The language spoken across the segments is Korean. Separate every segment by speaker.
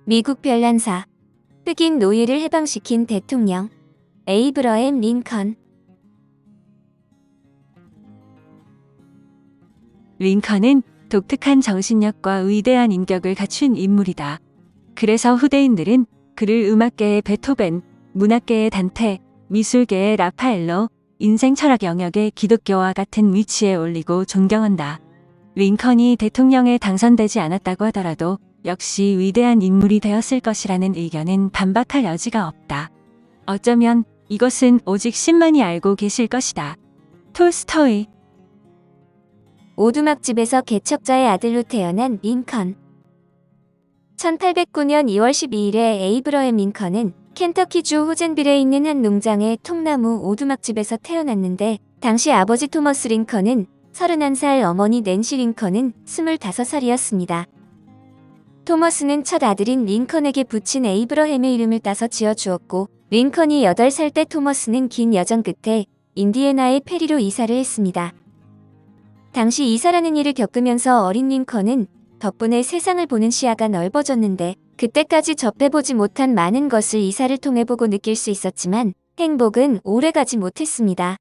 Speaker 1: 미국 별난사, 흑인 노예를 해방시킨 대통령, 에이브러햄 링컨.
Speaker 2: 링컨은 독특한 정신력과 위대한 인격을 갖춘 인물이다. 그래서 후대인들은 그를 음악계의 베토벤, 문학계의 단테, 미술계의 라파엘로, 인생 철학 영역의 기독교와 같은 위치에 올리고 존경한다. 링컨이 대통령에 당선되지 않았다고 하더라도 역시 위대한 인물이 되었을 것이라는 의견은 반박할 여지가 없다. 어쩌면 이것은 오직 신만이 알고 계실 것이다. 톨스토이.
Speaker 1: 오두막집에서 개척자의 아들로 태어난 링컨. 1809년 2월 12일에 에이브러햄 링컨은 켄터키주 호젠빌에 있는 한 농장의 통나무 오두막집에서 태어났는데, 당시 아버지 토머스 링컨은 31살, 어머니 낸시 링컨은 25살이었습니다. 토머스는 첫 아들인 링컨에게 붙인 에이브러햄의 이름을 따서 지어주었고, 링컨이 8살 때 토머스는 긴 여정 끝에 인디애나의 페리로 이사를 했습니다. 당시 이사라는 일을 겪으면서 어린 링컨은 덕분에 세상을 보는 시야가 넓어졌는데, 그때까지 접해보지 못한 많은 것을 이사를 통해 보고 느낄 수 있었지만 행복은 오래가지 못했습니다.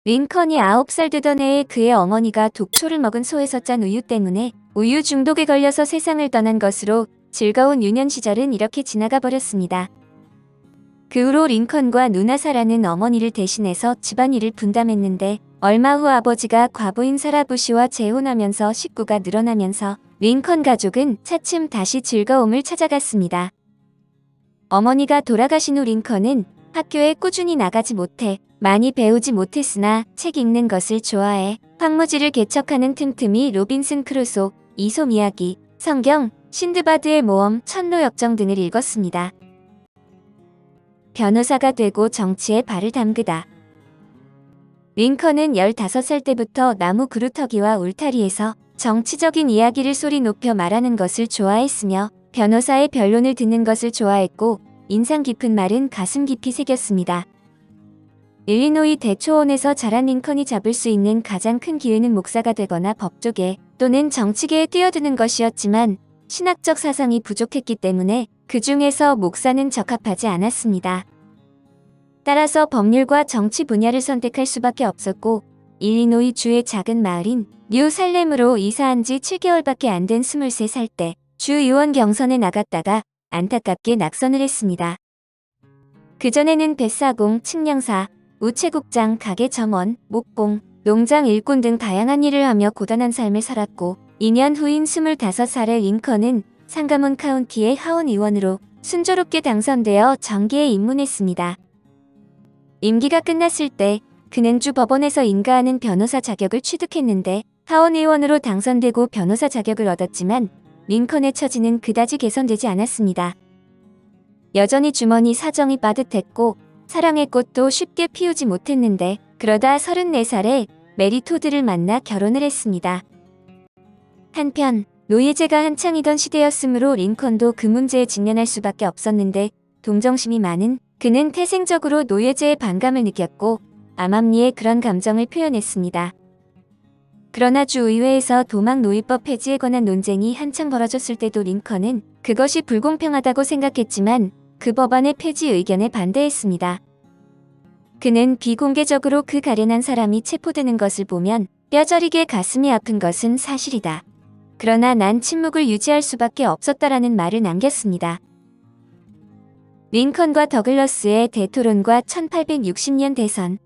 Speaker 1: 링컨이 9살 되던 해에 그의 어머니가 독초를 먹은 소에서 짠 우유 때문에 우유 중독에 걸려서 세상을 떠난 것으로 즐거운 유년 시절은 이렇게 지나가 버렸습니다. 그 후로 링컨과 누나 사라는 어머니를 대신해서 집안일을 분담했는데, 얼마 후 아버지가 과부인 사라 부시와 재혼하면서 식구가 늘어나면서 링컨 가족은 차츰 다시 즐거움을 찾아갔습니다. 어머니가 돌아가신 후 링컨은 학교에 꾸준히 나가지 못해 많이 배우지 못했으나 책 읽는 것을 좋아해 황무지를 개척하는 틈틈이 로빈슨 크루소, 이솝 이야기, 성경, 신드바드의 모험, 천로 역정 등을 읽었습니다. 변호사가 되고 정치에 발을 담그다. 링컨은 15살 때부터 나무 그루터기와 울타리에서 정치적인 이야기를 소리 높여 말하는 것을 좋아했으며, 변호사의 변론을 듣는 것을 좋아했고, 인상 깊은 말은 가슴 깊이 새겼습니다. 일리노이 대초원에서 자란 링컨이 잡을 수 있는 가장 큰 기회는 목사가 되거나 법조계 또는 정치계에 뛰어드는 것이었지만, 신학적 사상이 부족했기 때문에 그 중에서 목사는 적합하지 않았습니다. 따라서 법률과 정치 분야를 선택할 수밖에 없었고, 일리노이 주의 작은 마을인 뉴 살렘으로 이사한 지 7개월밖에 안 된 23살 때 주 의원 경선에 나갔다가 안타깝게 낙선을 했습니다. 그전에는 뱃사공, 측량사, 우체국장, 가게 점원, 목공, 농장 일꾼 등 다양한 일을 하며 고단한 삶을 살았고, 2년 후인 25살의 링컨은 상가문 카운티의 하원 의원으로 순조롭게 당선되어 정계에 입문했습니다. 임기가 끝났을 때 그는 주 법원에서 인가하는 변호사 자격을 취득했는데, 하원 의원으로 당선되고 변호사 자격을 얻었지만 링컨의 처지는 그다지 개선되지 않았습니다. 여전히 주머니 사정이 빠듯했고 사랑의 꽃도 쉽게 피우지 못했는데, 그러다 34살에 메리 토드를 만나 결혼을 했습니다. 한편 노예제가 한창이던 시대였으므로 링컨도 그 문제에 직면할 수밖에 없었는데, 동정심이 많은 그는 태생적으로 노예제에 반감을 느꼈고 암암리에 그런 감정을 표현했습니다. 그러나 주의회에서 도망노예법 폐지에 관한 논쟁이 한창 벌어졌을 때도 링컨은 그것이 불공평하다고 생각했지만 그 법안의 폐지 의견에 반대했습니다. 그는 비공개적으로 그 가련한 사람이 체포되는 것을 보면 뼈저리게 가슴이 아픈 것은 사실이다. 그러나 난 침묵을 유지할 수밖에 없었다라는 말을 남겼습니다. 링컨과 더글러스의 대토론과 1860년 대선.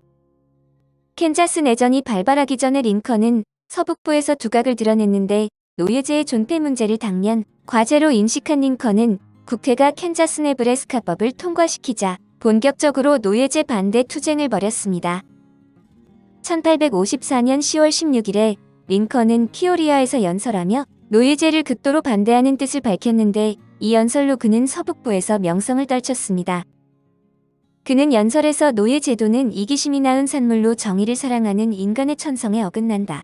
Speaker 1: 캔자스 내전이 발발하기 전에 링컨은 서북부에서 두각을 드러냈는데, 노예제의 존폐 문제를 당면 과제로 인식한 링컨은 국회가 캔자스 네브래스카법을 통과시키자 본격적으로 노예제 반대 투쟁을 벌였습니다. 1854년 10월 16일에 링컨은 피오리아에서 연설하며 노예제를 극도로 반대하는 뜻을 밝혔는데, 이 연설로 그는 서북부에서 명성을 떨쳤습니다. 그는 연설에서 노예제도는 이기심이 낳은 산물로 정의를 사랑하는 인간의 천성에 어긋난다.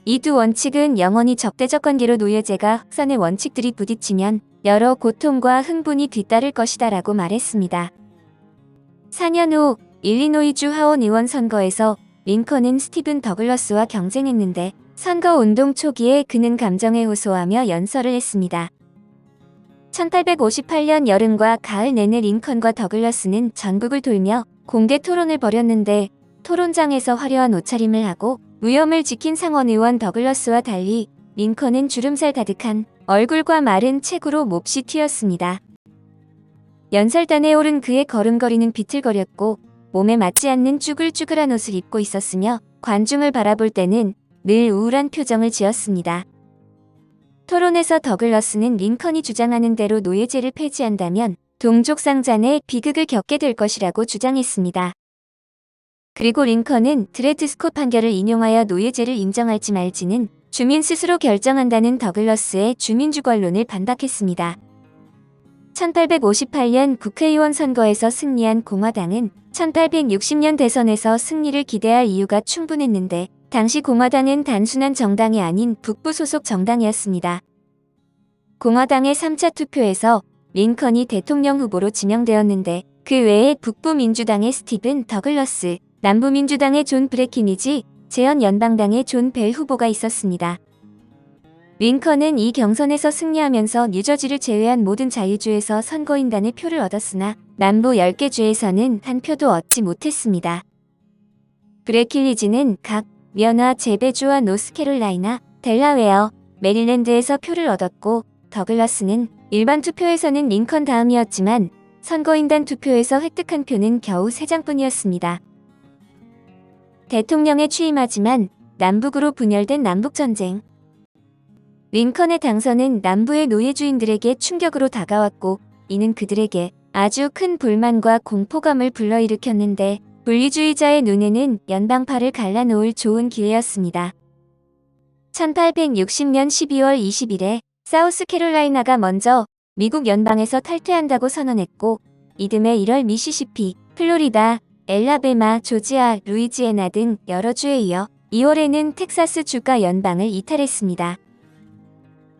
Speaker 1: 이 두 원칙은 영원히 적대적 관계로 노예제가 확산의 원칙들이 부딪히면 여러 고통과 흥분이 뒤따를 것이다 라고 말했습니다. 4년 후 일리노이주 하원 의원 선거에서 링컨은 스티븐 더글러스와 경쟁했는데, 선거운동 초기에 그는 감정에 호소하며 연설을 했습니다. 1858년 여름과 가을 내내 링컨과 더글러스는 전국을 돌며 공개 토론을 벌였는데 토론장에서 화려한 옷차림을 하고 무염을 지킨 상원 의원 더글러스와 달리 링컨은 주름살 가득한 얼굴과 마른 체구로 몹시 튀었습니다. 연설단에 오른 그의 걸음걸이는 비틀거렸고 몸에 맞지 않는 쭈글쭈글한 옷을 입고 있었으며 관중을 바라볼 때는 늘 우울한 표정을 지었습니다. 토론에서 더글러스는 링컨이 주장하는 대로 노예제를 폐지한다면 동족 상잔의 비극을 겪게 될 것이라고 주장했습니다. 그리고 링컨은 드레드 스콧 판결을 인용하여 노예제를 인정할지 말지는 주민 스스로 결정한다는 더글러스의 주민주권론을 반박했습니다. 1858년 국회의원 선거에서 승리한 공화당은 1860년 대선에서 승리를 기대할 이유가 충분했는데 당시 공화당은 단순한 정당이 아닌 북부 소속 정당이었습니다. 공화당의 3차 투표에서 링컨이 대통령 후보로 지명되었는데 그 외에 북부 민주당의 스티븐 더글러스, 남부 민주당의 존 브레키니지, 재헌 연방당의 존 벨 후보가 있었습니다. 링컨은 이 경선에서 승리하면서 뉴저지를 제외한 모든 자유주에서 선거인단의 표를 얻었으나 남부 10개 주에서는 한 표도 얻지 못했습니다. 브레킬리지는 각 면화 제베주와 노스캐롤라이나, 델라웨어, 메릴랜드에서 표를 얻었고 더글러스는 일반 투표에서는 링컨 다음이었지만 선거인단 투표에서 획득한 표는 겨우 3장뿐이었습니다. 대통령에 취임하지만 남북으로 분열된 남북전쟁. 링컨의 당선은 남부의 노예주인들에게 충격으로 다가왔고 이는 그들에게 아주 큰 불만과 공포감을 불러일으켰는데 분리주의자의 눈에는 연방파를 갈라놓을 좋은 기회였습니다. 1860년 12월 20일에 사우스캐롤라이나가 먼저 미국 연방에서 탈퇴한다고 선언했고 이듬해 1월 미시시피, 플로리다, 엘라베마, 조지아, 루이지애나 등 여러 주에 이어 2월에는 텍사스 주가 연방을 이탈했습니다.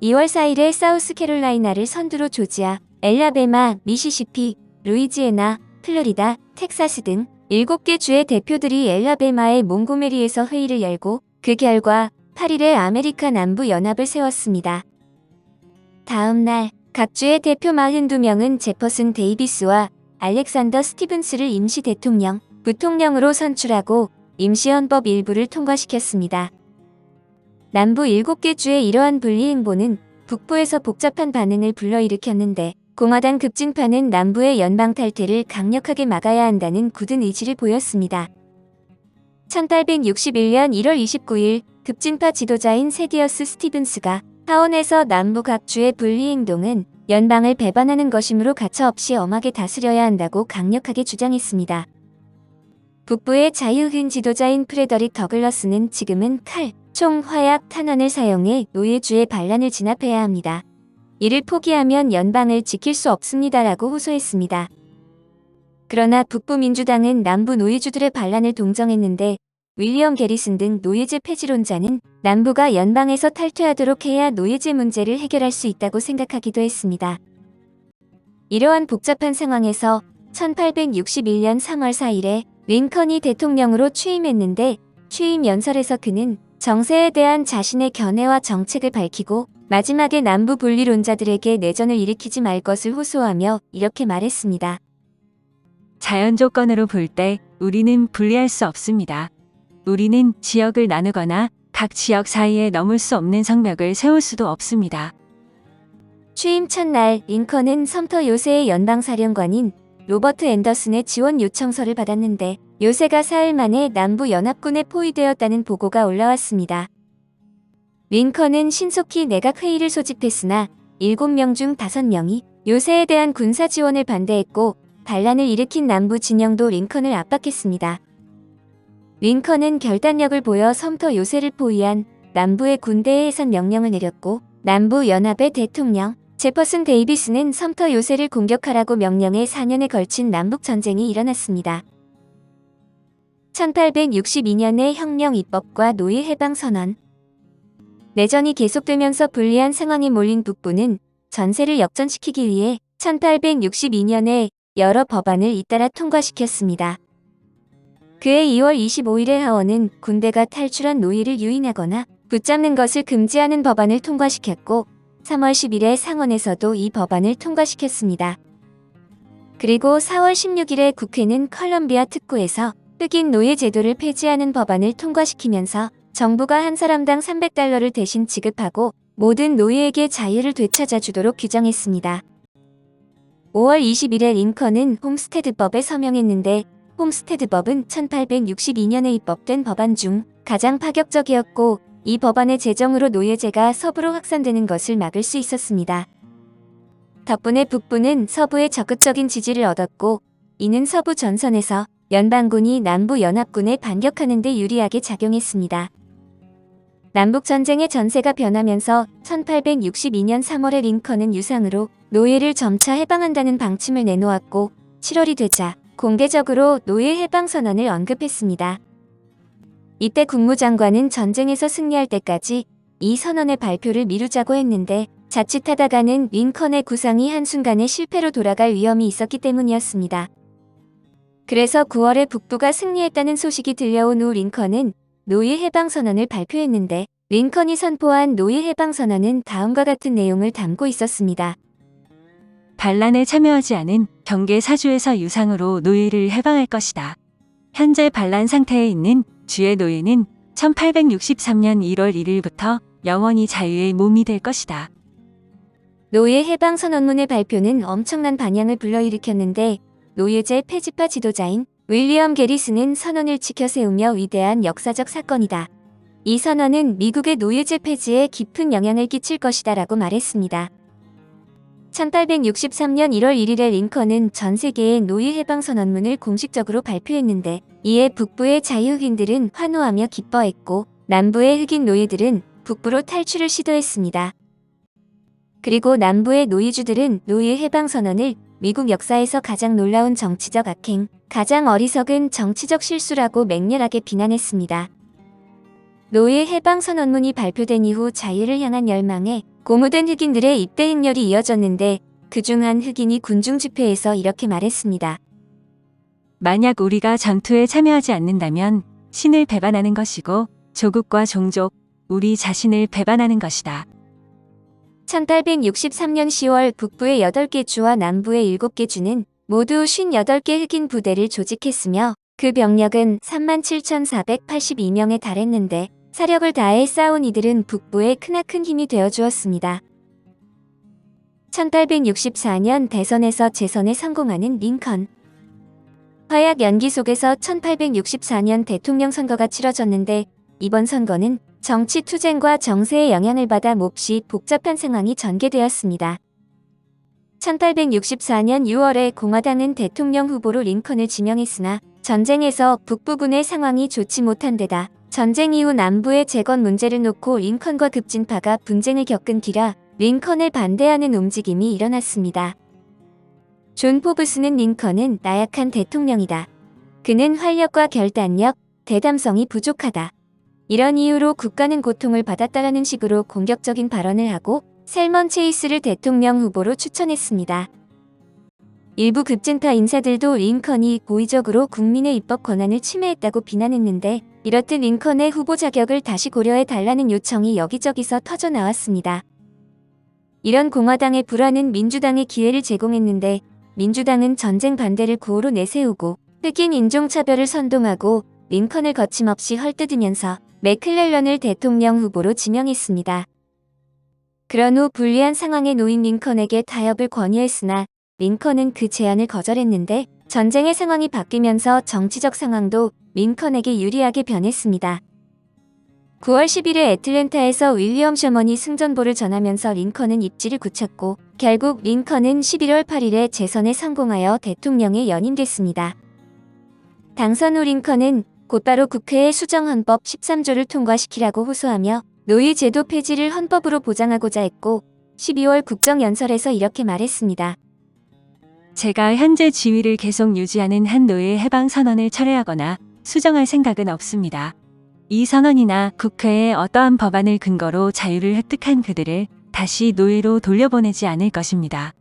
Speaker 1: 2월 4일에 사우스캐롤라이나를 선두로 조지아, 엘라베마, 미시시피, 루이지애나, 플로리다, 텍사스 등 7개 주의 대표들이 엘라베마의 몽고메리에서 회의를 열고 그 결과 8일에 아메리카 남부 연합을 세웠습니다. 다음 날 각 주의 대표 42명은 제퍼슨 데이비스와 알렉산더 스티븐스를 임시 대통령, 부통령으로 선출하고 임시헌법 일부를 통과시켰습니다. 남부 7개 주의 이러한 분리 행보는 북부에서 복잡한 반응을 불러일으켰는데 공화당 급진파는 남부의 연방 탈퇴를 강력하게 막아야 한다는 굳은 의지를 보였습니다. 1861년 1월 29일 급진파 지도자인 세디어스 스티븐스가 하원에서 남부 각 주의 분리 행동은 연방을 배반하는 것이므로 가차없이 엄하게 다스려야 한다고 강력하게 주장했습니다. 북부의 자유흑인 지도자인 프레더릭 더글러스는 지금은 칼, 총, 화약, 탄환을 사용해 노예주의 반란을 진압해야 합니다. 이를 포기하면 연방을 지킬 수 없습니다라고 호소했습니다. 그러나 북부 민주당은 남부 노예주들의 반란을 동정했는데 윌리엄 게리슨 등 노예제 폐지론자는 남부가 연방에서 탈퇴하도록 해야 노예제 문제를 해결할 수 있다고 생각하기도 했습니다. 이러한 복잡한 상황에서 1861년 3월 4일에 링컨이 대통령으로 취임했는데 취임 연설에서 그는 정세에 대한 자신의 견해와 정책을 밝히고 마지막에 남부 분리론자들에게 내전을 일으키지 말 것을 호소하며 이렇게 말했습니다.
Speaker 2: 자연 조건으로 볼 때 우리는 분리할 수 없습니다. 우리는 지역을 나누거나 각 지역 사이에 넘을 수 없는 성벽을 세울 수도 없습니다.
Speaker 1: 취임 첫날 링컨은 섬터 요새의 연방사령관인 로버트 앤더슨의 지원 요청서를 받았는데 요새가 사흘 만에 남부 연합군에 포위되었다는 보고가 올라왔습니다. 링컨은 신속히 내각 회의를 소집했으나 7명 중 5명이 요새에 대한 군사 지원을 반대했고 반란을 일으킨 남부 진영도 링컨을 압박했습니다. 링컨은 결단력을 보여 섬터 요새를 포위한 남부의 군대에 해산 명령을 내렸고 남부 연합의 대통령 제퍼슨 데이비스는 섬터 요새를 공격하라고 명령해 4년에 걸친 남북전쟁이 일어났습니다. 1862년의 혁명 입법과 노예 해방 선언. 내전이 계속되면서 불리한 상황에 몰린 북부는 전세를 역전시키기 위해 1862년에 여러 법안을 잇따라 통과시켰습니다. 그해 2월 25일에 하원은 군대가 탈출한 노예를 유인하거나 붙잡는 것을 금지하는 법안을 통과시켰고 3월 10일에 상원에서도 이 법안을 통과시켰습니다. 그리고 4월 16일에 국회는 컬럼비아 특구에서 흑인 노예 제도를 폐지하는 법안을 통과시키면서 정부가 한 사람당 $300를 대신 지급하고 모든 노예에게 자유를 되찾아 주도록 규정했습니다. 5월 20일에 링컨은 홈스테드법에 서명했는데 홈스테드법은 1862년에 입법된 법안 중 가장 파격적이었고 이 법안의 제정으로 노예제가 서부로 확산되는 것을 막을 수 있었습니다. 덕분에 북부는 서부에 적극적인 지지를 얻었고 이는 서부 전선에서 연방군이 남부 연합군에 반격하는 데 유리하게 작용했습니다. 남북전쟁의 전세가 변하면서 1862년 3월에 링컨은 유상으로 노예를 점차 해방한다는 방침을 내놓았고 7월이 되자 공개적으로 노예 해방 선언을 언급했습니다. 이때 국무장관은 전쟁에서 승리할 때까지 이 선언의 발표를 미루자고 했는데 자칫하다가는 링컨의 구상이 한순간에 실패로 돌아갈 위험이 있었기 때문이었습니다. 그래서 9월에 북부가 승리했다는 소식이 들려온 후 링컨은 노예 해방 선언을 발표했는데 링컨이 선포한 노예 해방 선언은 다음과 같은 내용을 담고 있었습니다.
Speaker 2: 반란에 참여하지 않은 경계 사주에서 유상으로 노예를 해방할 것이다. 현재 반란 상태에 있는 주의 노예는 1863년 1월 1일부터 영원히 자유의 몸이 될 것이다.
Speaker 1: 노예 해방 선언문의 발표는 엄청난 반향을 불러일으켰는데 노예제 폐지파 지도자인 윌리엄 게리스는 선언을 지켜 세우며 위대한 역사적 사건이다. 이 선언은 미국의 노예제 폐지에 깊은 영향을 끼칠 것이다 라고 말했습니다. 1863년 1월 1일에 링컨은 전 세계의 노예 해방 선언문을 공식적으로 발표했는데 이에 북부의 자유흑인들은 환호하며 기뻐했고 남부의 흑인 노예들은 북부로 탈출을 시도했습니다. 그리고 남부의 노예주들은 노예 해방 선언을 미국 역사에서 가장 놀라운 정치적 악행, 가장 어리석은 정치적 실수라고 맹렬하게 비난했습니다. 노예 해방 선언문이 발표된 이후 자유를 향한 열망에 고무된 흑인들의 입대 행렬이 이어졌는데 그중 한 흑인이 군중 집회에서 이렇게 말했습니다.
Speaker 2: 만약 우리가 전투에 참여하지 않는다면 신을 배반하는 것이고 조국과 종족, 우리 자신을 배반하는 것이다.
Speaker 1: 1863년 10월 북부의 8개 주와 남부의 7개 주는 모두 58개 흑인 부대를 조직했으며 그 병력은 37,482명에 달했는데 사력을 다해 싸운 이들은 북부에 크나큰 힘이 되어주었습니다. 1864년 대선에서 재선에 성공하는 링컨. 화약 연기 속에서 1864년 대통령 선거가 치러졌는데 이번 선거는 정치 투쟁과 정세의 영향을 받아 몹시 복잡한 상황이 전개되었습니다. 1864년 6월에 공화당은 대통령 후보로 링컨을 지명했으나 전쟁에서 북부군의 상황이 좋지 못한 데다 전쟁 이후 남부의 재건 문제를 놓고 링컨과 급진파가 분쟁을 겪은 뒤라 링컨을 반대하는 움직임이 일어났습니다. 존 포브스는 링컨은 나약한 대통령이다. 그는 활력과 결단력, 대담성이 부족하다. 이런 이유로 국가는 고통을 받았다라는 식으로 공격적인 발언을 하고 셀먼 체이스를 대통령 후보로 추천했습니다. 일부 급진파 인사들도 링컨이 고의적으로 국민의 입법 권한을 침해했다고 비난했는데 이렇듯 링컨의 후보 자격을 다시 고려해 달라는 요청이 여기저기서 터져나왔습니다. 이런 공화당의 불안은 민주당에 기회를 제공했는데 민주당은 전쟁 반대를 구호로 내세우고 흑인 인종차별을 선동하고 링컨을 거침없이 헐뜯으면서 맥클렐런을 대통령 후보로 지명했습니다. 그런 후 불리한 상황에 놓인 링컨에게 타협을 권유했으나 링컨은 그 제안을 거절했는데 전쟁의 상황이 바뀌면서 정치적 상황도 링컨에게 유리하게 변했습니다. 9월 10일에 애틀랜타에서 윌리엄 셔먼이 승전보를 전하면서 링컨은 입지를 굳혔고 결국 링컨은 11월 8일에 재선에 성공하여 대통령에 연임됐습니다. 당선 후 링컨은 곧바로 국회에 수정헌법 13조를 통과시키라고 호소하며 노예제도 폐지를 헌법으로 보장하고자 했고 12월 국정연설에서 이렇게 말했습니다.
Speaker 2: 제가 현재 지위를 계속 유지하는 한 노예 해방 선언을 철회하거나 수정할 생각은 없습니다. 이 선언이나 국회의 어떠한 법안을 근거로 자유를 획득한 그들을 다시 노예로 돌려보내지 않을 것입니다.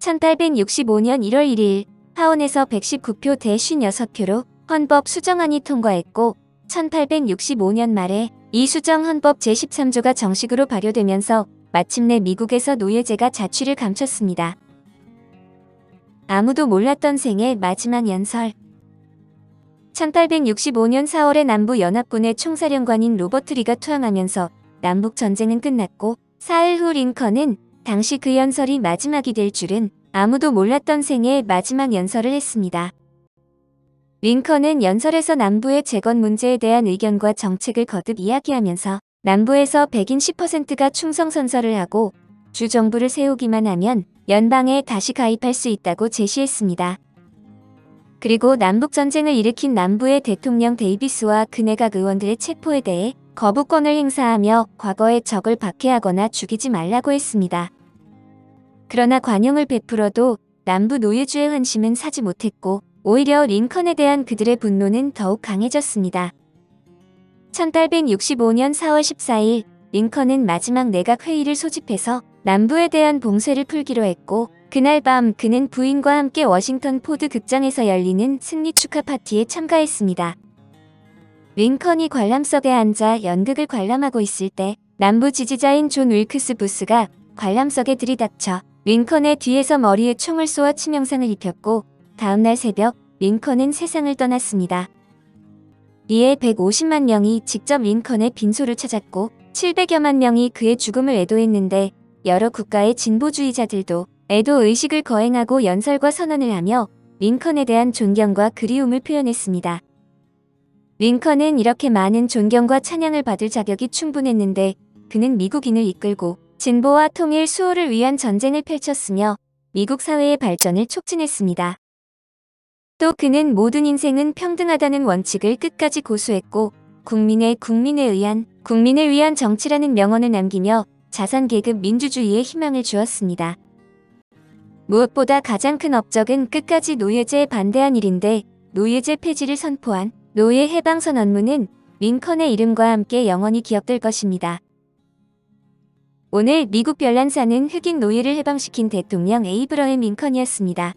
Speaker 1: 1865년 1월 1일 하원에서 119표 대 56표로 헌법 수정안이 통과했고 1865년 말에 이 수정 헌법 제13조가 정식으로 발효되면서 마침내 미국에서 노예제가 자취를 감췄습니다. 아무도 몰랐던 생의 마지막 연설. 1865년 4월에 남부 연합군의 총사령관인 로버트 리가 투항하면서 남북 전쟁은 끝났고 사흘 후 링컨은 당시 그 연설이 마지막이 될 줄은 아무도 몰랐던 생의 마지막 연설을 했습니다. 링컨은 연설에서 남부의 재건 문제에 대한 의견과 정책을 거듭 이야기하면서 남부에서 백인 10%가 충성 선서를 하고 주 정부를 세우기만 하면 연방에 다시 가입할 수 있다고 제시했습니다. 그리고 남북전쟁을 일으킨 남부의 대통령 데이비스와 그 내각 의원들의 체포에 대해 거부권을 행사하며 과거의 적을 박해하거나 죽이지 말라고 했습니다. 그러나 관용을 베풀어도 남부 노예주의 환심은 사지 못했고 오히려 링컨에 대한 그들의 분노는 더욱 강해졌습니다. 1865년 4월 14일 링컨은 마지막 내각 회의를 소집해서 남부에 대한 봉쇄를 풀기로 했고 그날 밤 그는 부인과 함께 워싱턴 포드 극장에서 열리는 승리 축하 파티에 참가했습니다. 링컨이 관람석에 앉아 연극을 관람하고 있을 때 남부 지지자인 존 윌크스 부스가 관람석에 들이닥쳐 링컨의 뒤에서 머리에 총을 쏘아 치명상을 입혔고 다음날 새벽 링컨은 세상을 떠났습니다. 이에 150만 명이 직접 링컨의 빈소를 찾았고 700여만 명이 그의 죽음을 애도했는데 여러 국가의 진보주의자들도 애도 의식을 거행하고 연설과 선언을 하며 링컨에 대한 존경과 그리움을 표현했습니다. 링컨은 이렇게 많은 존경과 찬양을 받을 자격이 충분했는데 그는 미국인을 이끌고 진보와 통일 수호를 위한 전쟁을 펼쳤으며 미국 사회의 발전을 촉진했습니다. 또 그는 모든 인생은 평등하다는 원칙을 끝까지 고수했고 국민을 위한 정치라는 명언을 남기며 자산계급 민주주의에 희망을 주었습니다. 무엇보다 가장 큰 업적은 끝까지 노예제에 반대한 일인데 노예제 폐지를 선포한 노예 해방선언문은 링컨의 이름과 함께 영원히 기억될 것입니다. 오늘 미국 별난사는 흑인 노예를 해방시킨 대통령 에이브러햄 링컨이었습니다.